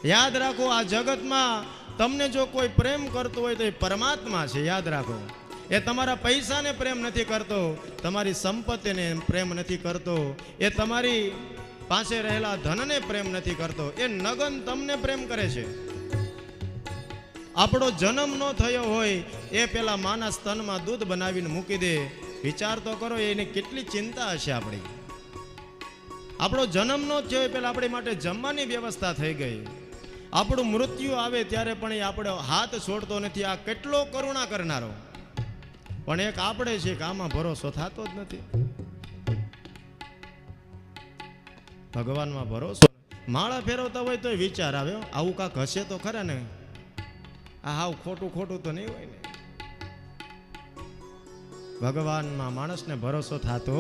યાદ રાખો, આ જગતમાં તમને જો કોઈ પ્રેમ કરતો હોય તો એ પરમાત્મા છે. યાદ રાખો, એ તમારા પૈસાને પ્રેમ નથી કરતો, તમારી સંપત્તિને પ્રેમ નથી કરતો, એ તમારી પાસે રહેલા ધનને પ્રેમ નથી કરતો, એ નગન તમને પ્રેમ કરે છે. આપણો જન્મ ન થયો હોય એ પેલા માના સ્તનમાં દૂધ બનાવીને મૂકી દે. વિચાર તો કરો, એની કેટલી ચિંતા હશે આપણી. આપણો જન્મ ન થયો પેલા આપણી માટે જમવાની વ્યવસ્થા થઈ ગઈ. આપણું મૃત્યુ આવે ત્યારે પણ એ આપણો હાથ છોડતો નથી. આ કેટલો કરુણા કરનારો. પણ એક આપણે છે કે આમાં ભરોસો થતો જ નથી. ભગવાનમાં ભરોસો. માળા ફેરવતા હોય તો વિચાર આવે, આવું કાંક હશે તો ખરા ને, આ હાવ ખોટું ખોટું તો નહીં હોય ને. ભગવાનમાં માણસને ભરોસો થતો